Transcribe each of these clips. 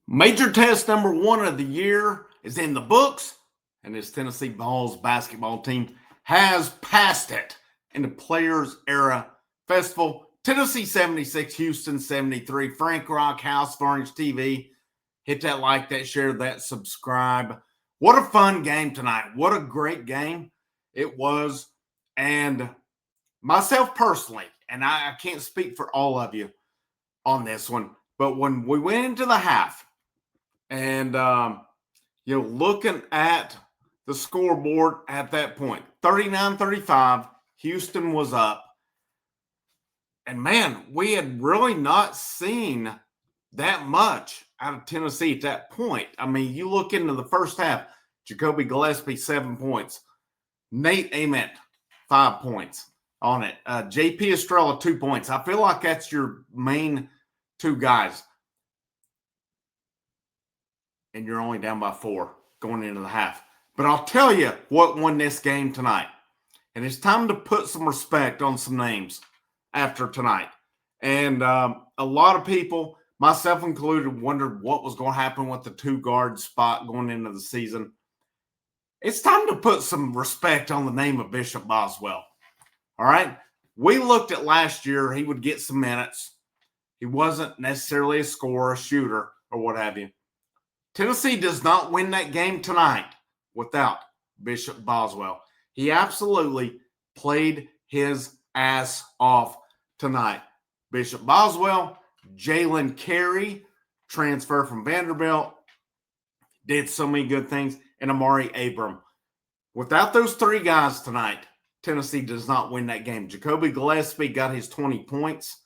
Major test number one of the year is in the books, and this Tennessee Vols basketball team has passed it in the Players Era Festival. Tennessee 76, Houston 73. Frank Rock House, Orange TV. Hit that like, that share, that subscribe. What a fun game tonight. What a great game it was. And myself personally, and I can't speak for all of you on this one, but when we went into the half, and, looking at the scoreboard at that point, 39-35, Houston was up. And, man, we had really not seen that much out of Tennessee at that point. I mean, you look into the first half, Jacoby Gillespie, 7 points. Nate Ament, 5 points on it. J.P. Estrella, 2 points. I feel like that's your main two guys. And you're only down by 4 going into the half. But I'll tell you what won this game tonight. And it's time to put some respect on some names after tonight. And a lot of people, myself included, wondered what was going to happen with the 2-guard spot going into the season. It's time to put some respect on the name of Bishop Boswell. All right? We looked at last year. He would get some minutes. He wasn't necessarily a scorer, a shooter, or what have you. Tennessee does not win that game tonight without Bishop Boswell. He absolutely played his ass off tonight. Bishop Boswell, Jalen Carey, transfer from Vanderbilt, did so many good things, and Amari Abram. Without those 3 guys tonight, Tennessee does not win that game. Jacoby Gillespie got his 20 points.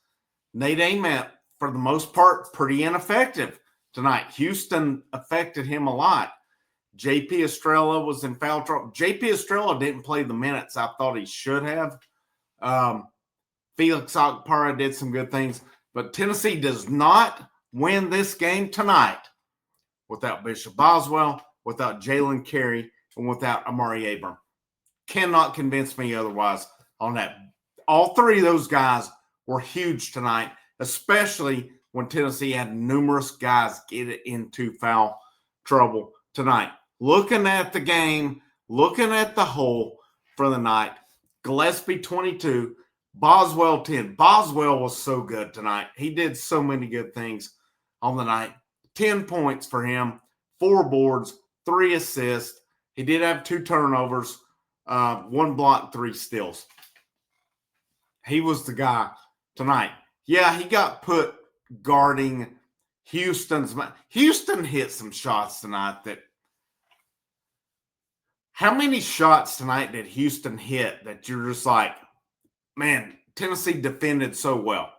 Nate Ament, for the most part, pretty ineffective tonight. Houston affected him a lot. J.P. Estrella was in foul trouble. J.P. Estrella didn't play the minutes I thought he should have. Felix Okpara did some good things. But Tennessee does not win this game tonight without Bishop Boswell, without Jalen Carey, and without Amari Abram. Cannot convince me otherwise on that. All 3 of those guys were huge tonight, especially when Tennessee had numerous guys get into foul trouble tonight. Looking at the game, looking at the whole for the night, Gillespie 22, Boswell 10. Boswell was so good tonight. He did so many good things on the night. 10 points for him, 4 boards, 3 assists. He did have 2 turnovers, 1 block, 3 steals. He was the guy tonight. Yeah, he got put guarding Houston's. Houston hit some shots tonight that. How many shots tonight did Houston hit that you're just like, man, Tennessee defended so well?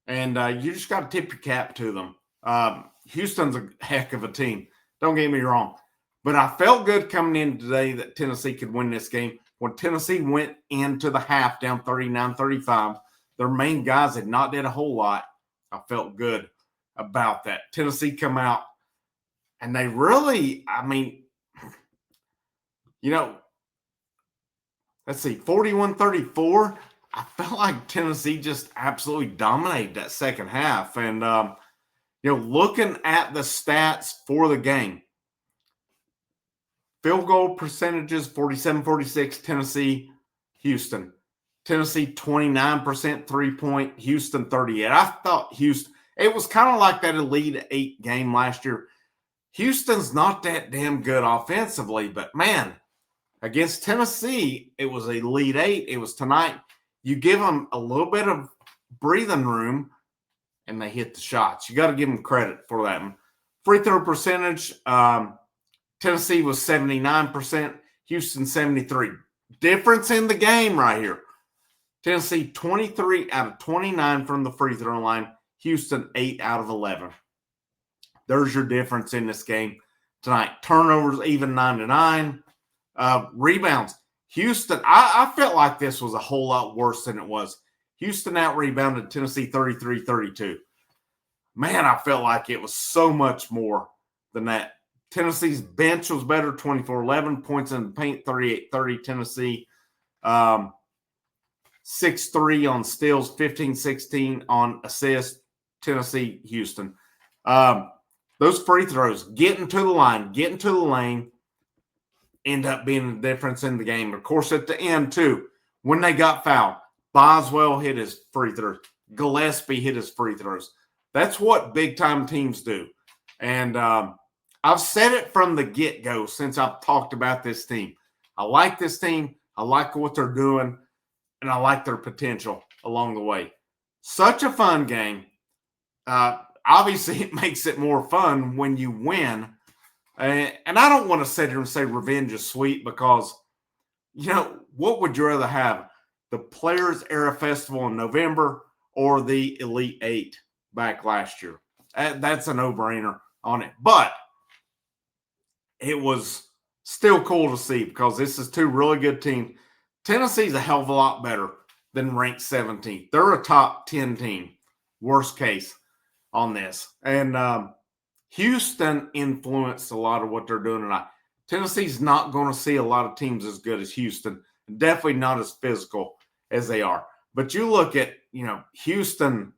And you just got to tip your cap to them. Houston's a heck of a team. Don't get me wrong. But I felt good coming in today that Tennessee could win this game. When Tennessee went into the half down 39-35, their main guys had not did a whole lot. I felt good about that. Tennessee come out, and they really, let's see, 41-34. I felt like Tennessee just absolutely dominated that second half. And, looking at the stats for the game, field goal percentages, 47-46, Tennessee, Houston. Tennessee, 29% three-point, Houston, 38. I thought Houston, it was kind of like that Elite 8 game last year. Houston's not that damn good offensively, but, man, against Tennessee, it was Elite 8. It was tonight. You give them a little bit of breathing room, and they hit the shots. You got to give them credit for that. Free throw percentage, Tennessee was 79%, Houston 73%. Difference in the game right here. Tennessee 23 out of 29 from the free throw line. Houston 8 out of 11. There's your difference in this game tonight. Turnovers even 9-9. Rebounds. Houston, I felt like this was a whole lot worse than it was. Houston out-rebounded Tennessee 33-32. Man, I felt like it was so much more than that. Tennessee's bench was better, 24-11. Points in the paint, 38-30. Tennessee 6-3 on steals, 15-16 on assists. Tennessee, Houston. those free throws, getting to the line, getting to the lane, end up being the difference in the game. Of course, at the end, too, when they got fouled, Boswell hit his free throws. Gillespie hit his free throws. That's what big-time teams do. And I've said it from the get-go since I've talked about this team. I like this team. I like what they're doing, and I like their potential along the way. Such a fun game. Obviously, it makes it more fun when you win. And I don't want to sit here and say revenge is sweet because, what would you rather have? The Players Era Festival in November or the Elite Eight back last year? That's a no-brainer on it. But it was still cool to see because this is two really good teams. Tennessee's a hell of a lot better than ranked 17th. They're a top 10 team, worst case, on this. And Houston influenced a lot of what they're doing tonight. Tennessee's not going to see a lot of teams as good as Houston. Definitely not as physical as they are. But you look at, Houston,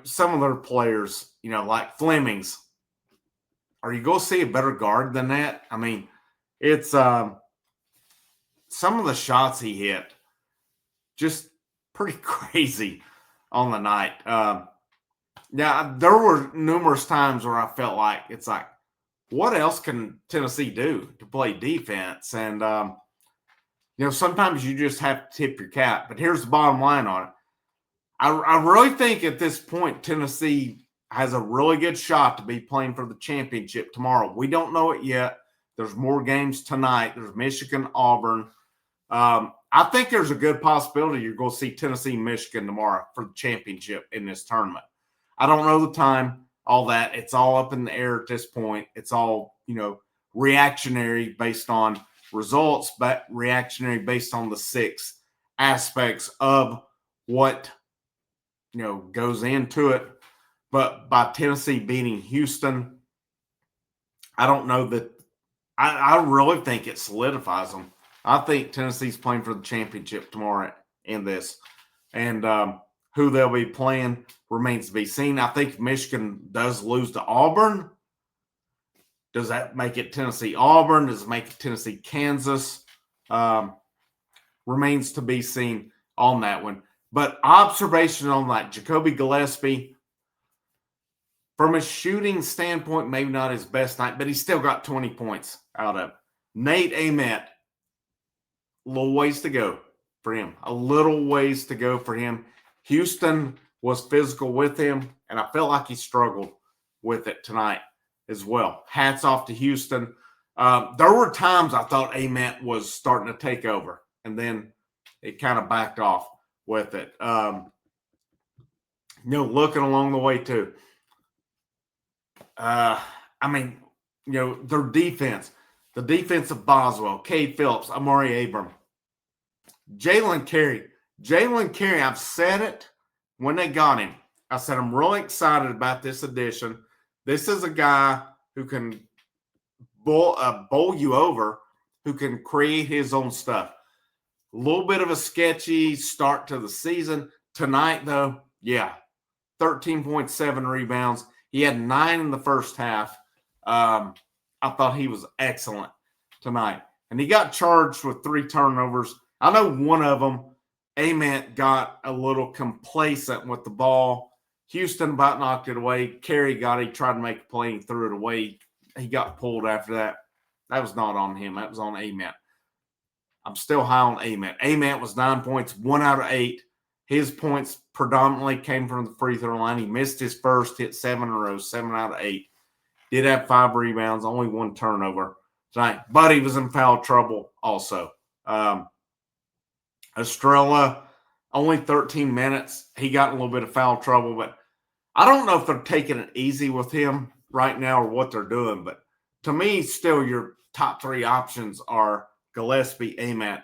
some of their players, like Fleming's. Are you going to see a better guard than that? I mean, it's some of the shots he hit, just pretty crazy on the night. Now, there were numerous times where I felt like it's like, what else can Tennessee do to play defense? And, sometimes you just have to tip your cap. But here's the bottom line on it. I really think at this point, Tennessee has a really good shot to be playing for the championship tomorrow. We don't know it yet. There's more games tonight. There's Michigan, Auburn. I think there's a good possibility you're going to see Tennessee, Michigan tomorrow for the championship in this tournament. I don't know the time, all that. It's all up in the air at this point. It's all, reactionary based on results, but reactionary based on the 6 aspects of what, goes into it. But by Tennessee beating Houston, I don't know that – I really think it solidifies them. I think Tennessee's playing for the championship tomorrow in this. And who they'll be playing remains to be seen. I think if Michigan does lose to Auburn, does that make it Tennessee-Auburn? Does it make it Tennessee-Kansas? Remains to be seen on that one. But observation on that, Jacoby Gillespie, from a shooting standpoint, maybe not his best night, but he still got 20 points out of it. Nate Ament, a little ways to go for him. A little ways to go for him. Houston was physical with him, and I felt like he struggled with it tonight as well. Hats off to Houston. There were times I thought Ament was starting to take over, and then it kind of backed off with it. Looking along the way too. Their defense, the defense of Boswell, Cade Phillips, Amari Abram, Jalen Carey, I've said it when they got him. I said, I'm really excited about this addition. This is a guy who can bowl you over, who can create his own stuff. A little bit of a sketchy start to the season. Tonight, though, 13.7 rebounds. He had 9 in the first half. I thought he was excellent tonight. And he got charged with 3 turnovers. I know one of them, Ament got a little complacent with the ball. Houston about knocked it away. Carey he tried to make a play and threw it away. He got pulled after that. That was not on him. That was on Ament. I'm still high on Ament. Ament was 9 points, 1 out of 8. His points predominantly came from the free throw line. He missed his first, hit 7 in a row, 7 out of 8. Did have 5 rebounds, only 1 turnover tonight. But he was in foul trouble also. Estrella, only 13 minutes. He got in a little bit of foul trouble, but I don't know if they're taking it easy with him right now or what they're doing. But to me, still your top 3 options are Gillespie, Ament,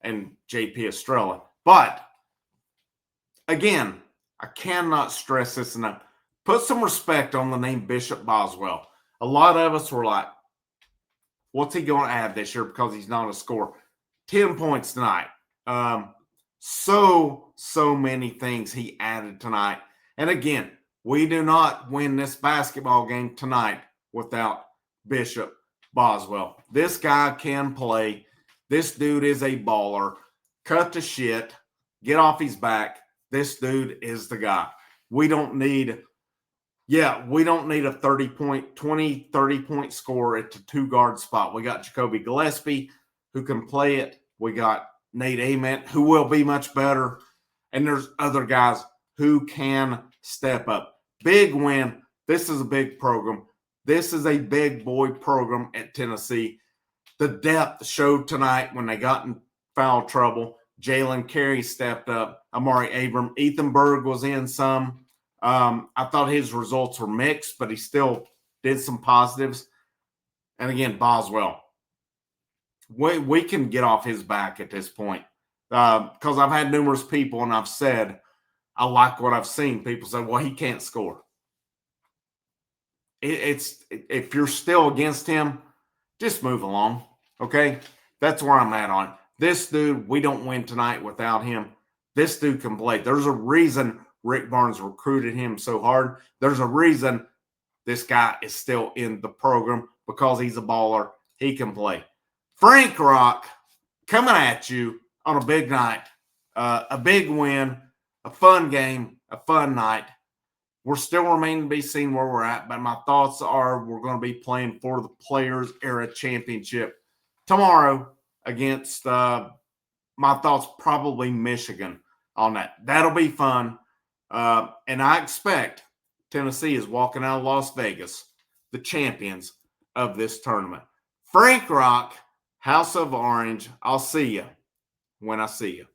and JP Estrella. But again, I cannot stress this enough. Put some respect on the name Bishop Boswell. A lot of us were like, what's he going to add this year because he's not a scorer? 10 points tonight. So many things he added tonight. And again, We do not win this basketball game tonight without Bishop Boswell. This guy can play. This dude is a baller. Cut the shit. Get off his back. This dude is the guy. We don't need a 30-point score at the 2-guard spot. We got Jacoby Gillespie, who can play it. We got Nate Ament, who will be much better. And there's other guys who can step up. Big win. This is a big program. This is a big boy program at Tennessee. The depth showed tonight when they got in foul trouble. Jalen Carey stepped up. Amari Abram. Ethan Berg was in some. I thought his results were mixed, but he still did some positives. And again, Boswell. We can get off his back at this point. Because I've had numerous people, and I've said, I like what I've seen. People say, well, he can't score. If you're still against him, just move along, okay? That's where I'm at on. This dude, we don't win tonight without him. This dude can play. There's a reason Rick Barnes recruited him so hard. There's a reason this guy is still in the program, because he's a baller. He can play. Frank Rock coming at you on a big night, a big win, a fun game, a fun night. We're still remaining to be seen where we're at, but my thoughts are we're going to be playing for the Players Era Championship tomorrow against, my thoughts, probably Michigan on that. That'll be fun. And I expect Tennessee is walking out of Las Vegas, the champions of this tournament. Frank Rock, House of Orange, I'll see you when I see you.